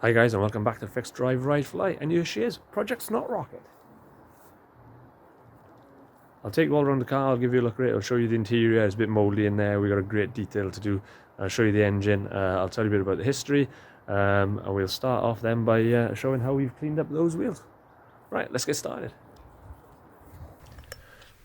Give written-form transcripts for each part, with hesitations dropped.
Hi guys, and welcome back to Fixed Drive Ride Fly, and here she is, Project Snot Rocket. I'll take you all around the car, I'll give you a look at it, I'll show you the interior, it's a bit mouldy in there, we've got a great detail to do. I'll show you the engine, I'll tell you a bit about the history, and we'll start off then by showing how we've cleaned up those wheels. Right, let's get started.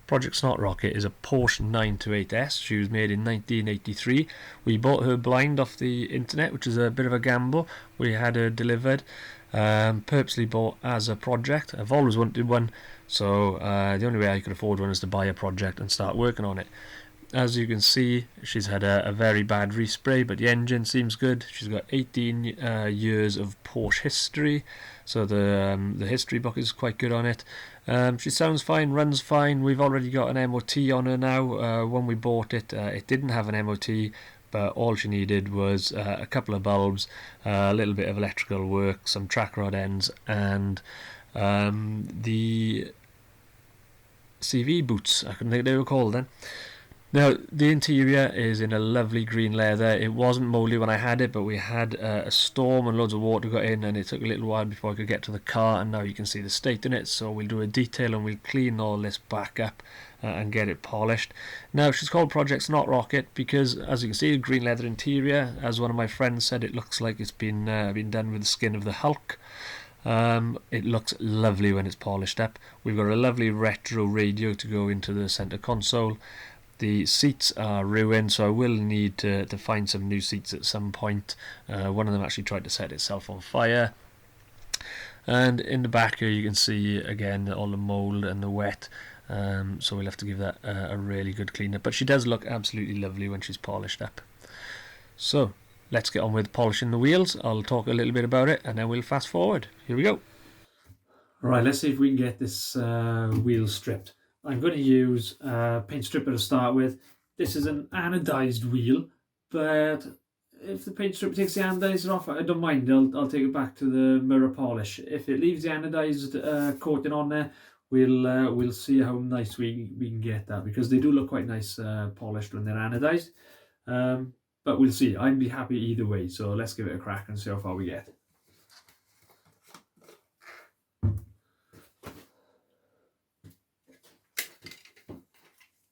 Project Snot Rocket is a Porsche 928S. She was made in 1983. We bought her blind off the internet, which is a bit of a gamble. We had her delivered, purposely bought as a project. I've always wanted one, so the only way I could afford one is to buy a project and start working on it. As you can see, she's had a very bad respray, but the engine seems good. She's got 18 years of Porsche history, so the history book is quite good on it. She sounds fine, runs fine. We've already got an MOT on her now. When we bought it, it didn't have an MOT, but all she needed was a couple of bulbs, a little bit of electrical work, some track rod ends, and the CV boots, I couldn't think they were called then. Now, the interior is in a lovely green leather. It wasn't mouldy when I had it, but we had a storm and loads of water got in, and it took a little while before I could get to the car, and now you can see the state in it. So we'll do a detail and we'll clean all this back up and get it polished. Now, she's called Project Snot Rocket because, as you can see, green leather interior. As one of my friends said, it looks like it's been done with the skin of the Hulk. It looks lovely when it's polished up. We've got a lovely retro radio to go into the centre console. The seats are ruined, so I will need to find some new seats at some point. One of them actually tried to set itself on fire. And in the back here you can see again all the mould and the wet, so we'll have to give that a really good clean up. But she does look absolutely lovely when she's polished up. So let's get on with polishing the wheels. I'll talk a little bit about it and then we'll fast forward. Here we go. Right, let's see if we can get this wheel stripped. I'm going to use a paint stripper to start with. This is an anodised wheel, but if the paint stripper takes the anodizer off, I don't mind. I'll take it back to the mirror polish. If it leaves the anodised coating on there, we'll see how nice we can get that, because they do look quite nice polished when they're anodised. But we'll see. I'd be happy either way, so let's give it a crack and see how far we get.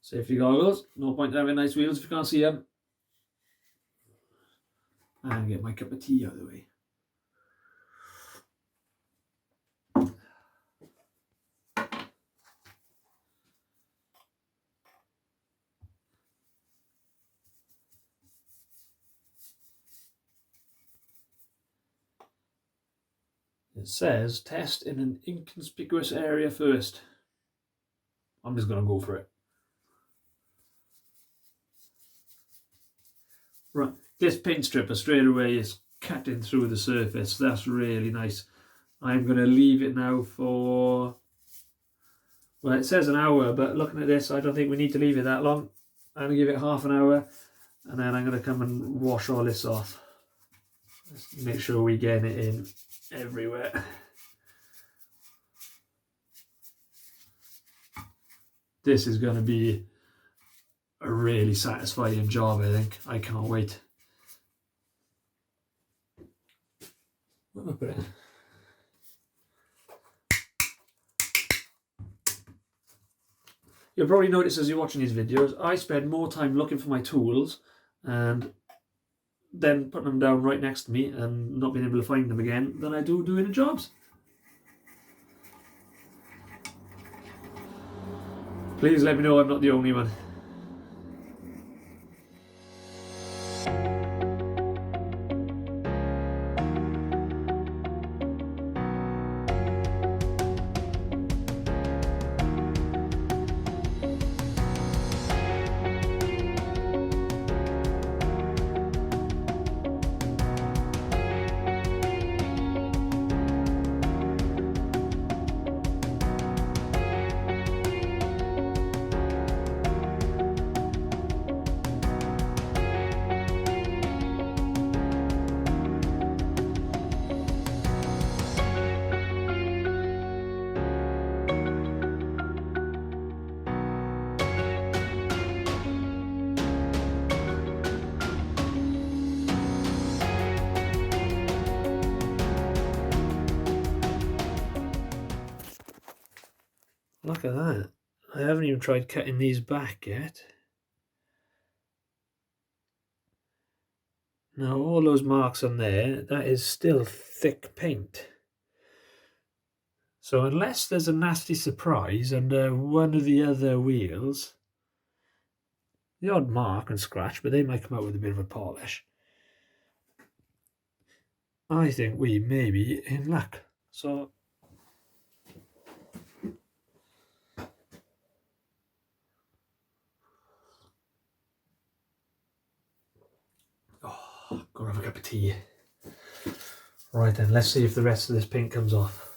Safety goggles, no point having nice wheels if you can't see them. And get my cup of tea out of the way. It says test in an inconspicuous area first. I'm just going to go for it. Right, this paint stripper straight away is cutting through the surface. That's really nice. I'm going to leave it now for, well, it says an hour, but looking at this, I don't think we need to leave it that long. I'm going to give it half an hour, and then I'm going to come and wash all this off. Let's make sure we get it in everywhere. This is going to be a really satisfying job, I think. I can't wait. What am I putting? You'll probably notice as you're watching these videos, I spend more time looking for my tools and then putting them down right next to me and not being able to find them again than I do doing the jobs. Please let me know I'm not the only one. Look at that. I haven't even tried cutting these back yet. Now all those marks on there, that is still thick paint. So unless there's a nasty surprise under one of the other wheels, the odd mark and scratch, but they might come out with a bit of a polish, I think we may be in luck. So go have a cup of tea. Right then, let's see if the rest of this paint comes off.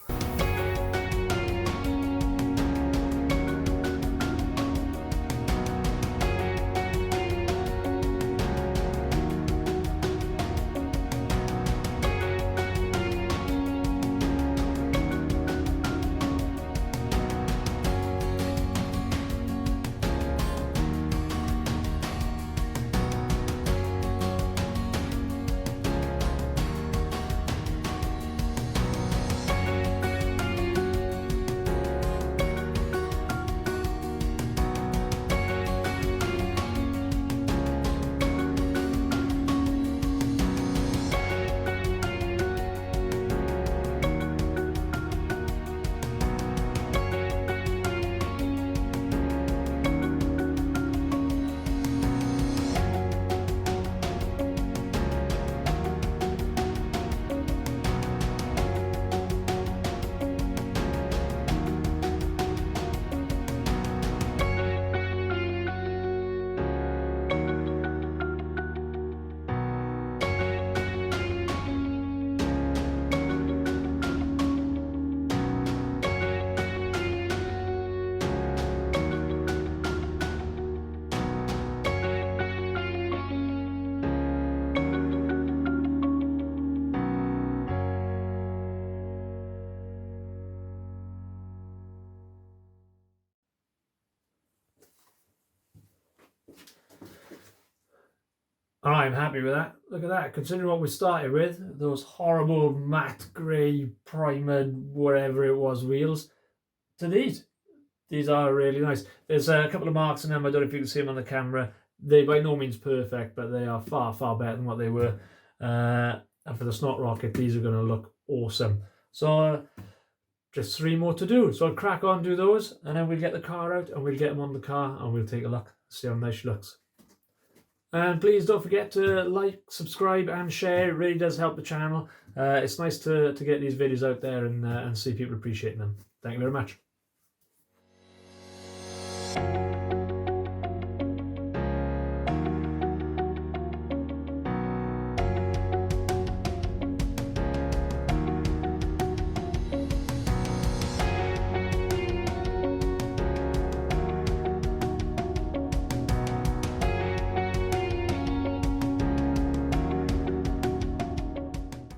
I'm happy with that. Look at that. Considering what we started with, those horrible matte grey primered whatever it was wheels, to these. These are really nice. There's a couple of marks in them. I don't know if you can see them on the camera. They by no means perfect, but they are far, far better than what they were. And for the Snot Rocket, these are going to look awesome. So just 3 more to do. So I'll crack on, do those, and then we'll get the car out and we'll get them on the car and we'll take a look, see how nice she looks. And please don't forget to like, subscribe and share. It really does help the channel. It's nice to get these videos out there and see people appreciating them. Thank you very much.